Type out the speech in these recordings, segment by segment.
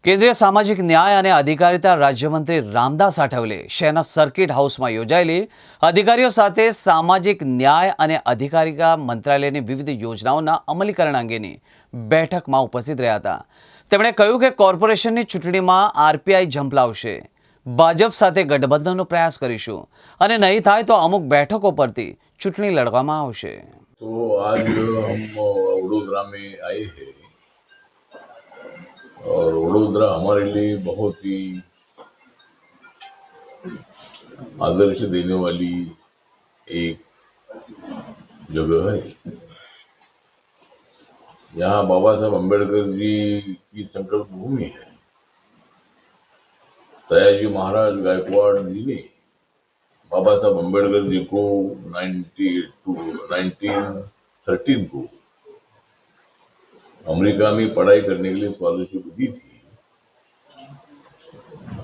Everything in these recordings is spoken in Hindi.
કેન્દ્રીય સામાજિક ન્યાય અને અધિકારિતા રાજ્યમંત્રી રામદાસ આઠવલે શહેરના સર્કિટ હાઉસમાં યોજાયેલી અધિકારીઓ સાથે સામાજિક ન્યાય અને અધિકારિતા મંત્રાલયની વિવિધ યોજનાઓના અમલીકરણ અંગેની બેઠકમાં ઉપસ્થિત રહ્યા હતા. તેમણે કહ્યું કે કોર્પોરેશનની ચૂંટણીમાં આરપીઆઈ ઝંપલાવશે, ભાજપ સાથે ગઠબંધનનો પ્રયાસ કરીશું અને નહીં થાય તો અમુક બેઠકો પરથી ચૂંટણી લડવામાં આવશે. तो आज हम वडोदरा में आए हैं और वडोदरा हमारे लिए बहुत ही आदर्श देने वाली एक जगह है. यहाँ बाबा साहब अम्बेडकर जी की संकल्प भूमि है. सयाजी महाराज गायकवाड़ जी ने बाबा साहब अम्बेडकर जी को 1913 को अमेरिका में पढ़ाई करने के लिए स्कॉलरशिप दी थी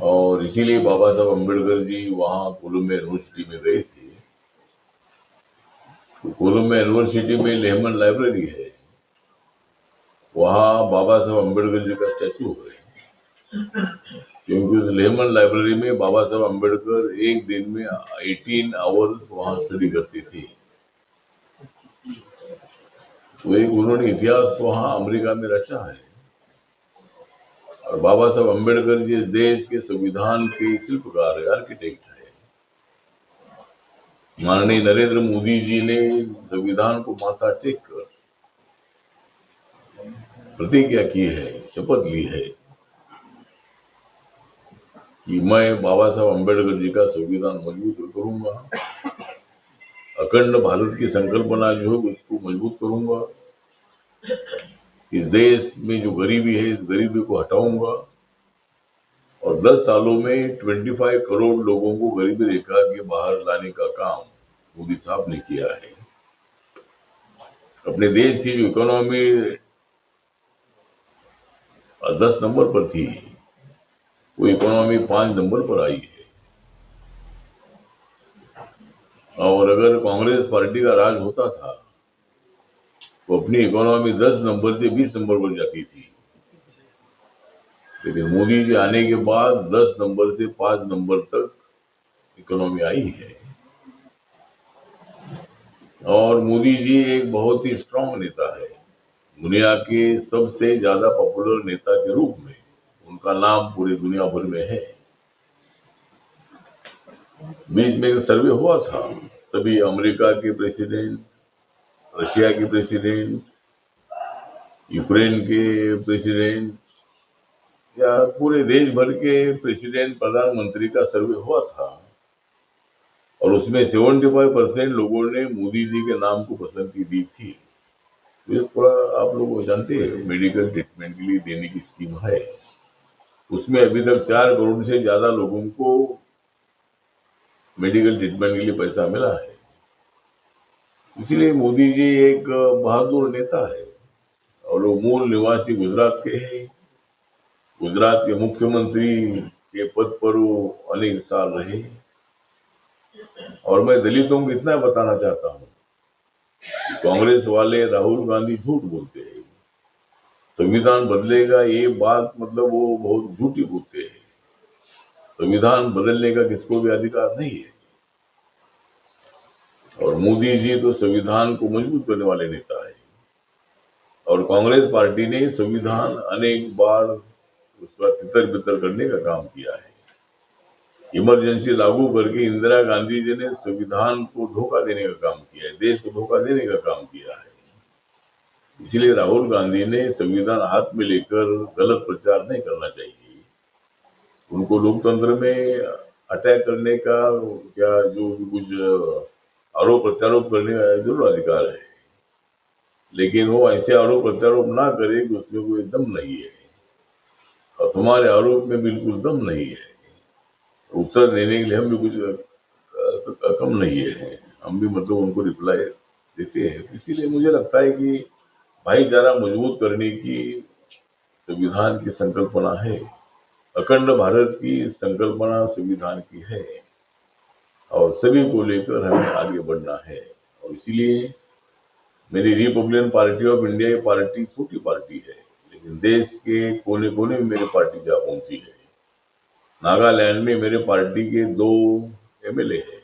और इसीलिए बाबा साहब अम्बेडकर जी वहाँ कोलंबिया यूनिवर्सिटी में गए थे. तो कोलंबिया यूनिवर्सिटी में लेहमन लाइब्रेरी है, वहाँ बाबा साहब अम्बेडकर जी का स्टैचू है, क्योंकि उस लेहमन लाइब्रेरी में बाबा साहब अम्बेडकर एक दिन में 18 आवर्स वहाँ स्टडी करते थे. तो एक उन्होंने इतिहास वहाँ अमेरिका में रचा है. और बाबा साहब अम्बेडकर जी देश के संविधान के शिल्पकार है, आर्किटेक्ट है. माननीय नरेंद्र मोदी जी ने संविधान को माथा टेक कर प्रतिज्ञा की है, शपथ ली है कि मैं बाबा साहब अम्बेडकर जी का संविधान मजबूत करूंगा, अखंड भारत की संकल्पना जो है उसको मजबूत करूंगा, इस देश में जो गरीबी है इस गरीबी को हटाऊंगा और 10 सालों में 25 करोड़ लोगों को गरीबी रेखा के बाहर लाने का काम मोदी साहब ने किया है. अपने देश की जो इकोनॉमी 10 नंबर पर थी वो इकोनॉमी 5 नंबर पर आई है. और अगर कांग्रेस पार्टी का राज होता था तो अपनी इकोनॉमी 10 नंबर से 20 नंबर पर जाती थी. लेकिन मोदी जी आने के बाद 10 नंबर से 5 नंबर तक इकोनॉमी आई है. और मोदी जी एक बहुत ही स्ट्रांग नेता है. दुनिया के सबसे ज्यादा पॉपुलर नेता के रूप में उनका नाम पूरी दुनिया भर में है. बीच में एक सर्वे हुआ था, तभी अमेरिका के प्रेसिडेंट, रशिया के प्रेसिडेंट, यूक्रेन के प्रेसिडेंट या पूरे देश भर के प्रेसिडेंट प्रधानमंत्री का सर्वे हुआ था और उसमें 75% लोगों ने मोदी जी के नाम को पसंदगी दी थी. ये पूरा आप लोग जानते हैं मेडिकल ट्रीटमेंट के लिए देने की स्कीम है. उसमें अभी तक 4 करोड़ से ज्यादा लोगों को मेडिकल ट्रीटमेंट के लिए पैसा मिला है. इसलिए मोदी जी एक बहादुर नेता है और वो मूल निवासी गुजरात के हैं. गुजरात के मुख्यमंत्री के पद पर वो अनेक साल रहे. और मैं दलितों को इतना बताना चाहता हूँ कि कांग्रेस वाले राहुल गांधी झूठ बोलते हैं, संविधान बदलेगा ये बात मतलब वो बहुत झूठी बोलते हैं. संविधान बदलने का किसको भी अधिकार नहीं है और मोदी जी तो संविधान को मजबूत करने वाले नेता है. और कांग्रेस पार्टी ने संविधान अनेक बार उसका तितर बितर करने का काम किया है. इमरजेंसी लागू करके इंदिरा गांधी जी ने संविधान को धोखा देने का काम किया है, देश को धोखा देने का काम किया है. इसलिए राहुल गांधी ने संविधान हाथ में लेकर गलत प्रचार नहीं करना चाहिए. उनको लोकतंत्र में अटैक करने का क्या जो कुछ आरोप प्रत्यारोप करने का जरूर अधिकार है, लेकिन वो ऐसे आरोप प्रत्यारोप ना करे कि उसमें कोई दम नहीं है. और तुम्हारे आरोप में बिल्कुल दम नहीं है. उत्तर देने के लिए हम भी कुछ कम नहीं है, हम भी मतलब उनको रिप्लाई देते हैं. इसीलिए मुझे लगता है कि भाईचारा मजबूत करने की संविधान की संकल्पना है, अखंड भारत की संकल्पना संविधान की है और सभी को लेकर हमें आगे बढ़ना है. और इसीलिए मेरी रिपब्लिकन पार्टी ऑफ इंडिया ये पार्टी छोटी पार्टी है, लेकिन देश के कोने कोने में मेरी पार्टी जा पहुंची है। नागालैंड में मेरे पार्टी के 2 एमएलए हैं।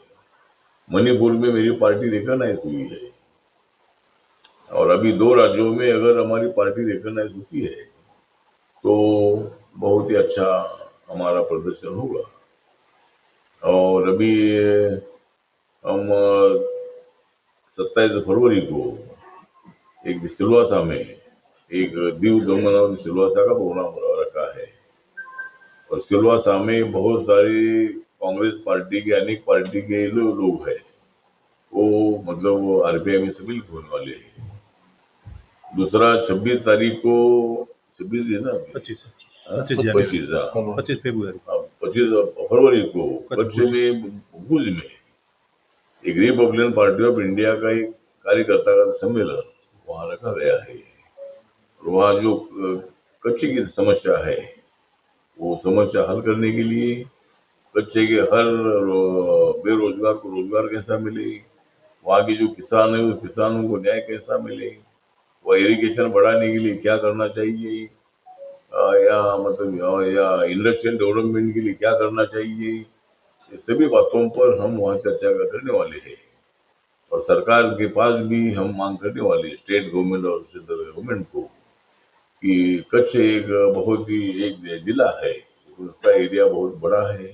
मणिपुर में मेरी पार्टी रिकॉग्नाइज हुई है। और अभी 2 राज्यों में अगर हमारी पार्टी रिकॉग्नाइज होती है तो बहुत ही अच्छा हमारा प्रदर्शन होगा। और अभी हम 27 फरवरी को एक सिलवासा में एक दीव दमन और सिलवासा का प्रोग्राम रखा है। और सिलवासा में बहुत सारी कांग्रेस पार्टी के अनेक पार्टी के लोग हैं। वो मतलब आरपीआई में शामिल होने वाले हैं। दूसरा 26 तारीख को 26 है ना, 25 फरवरी को कच्छ में भुज में एक रिपब्लिकन पार्टी ऑफ इंडिया का एक कार्यकर्ता का सम्मेलन वहां रखा गया है। वहां जो कच्छ की समस्या है वो समस्या हल करने के लिए कच्छ के हर बेरोजगार को रोजगार कैसा मिले, वहाँ के जो किसान है उस किसानों को न्याय कैसा मिले, वह इरिगेशन बढ़ाने के लिए क्या करना चाहिए, या मतलब या इंडस्ट्रियल डेवलपमेंट के लिए क्या करना चाहिए, ये सभी बातों पर हम वहाँ चर्चा करने वाले हैं। और सरकार के पास भी हम मांग करने वाले हैं, स्टेट गवर्नमेंट और सेंट्रल गवर्नमेंट को, कि कच्छ एक बहुत ही एक जिला है, उसका एरिया बहुत बड़ा है।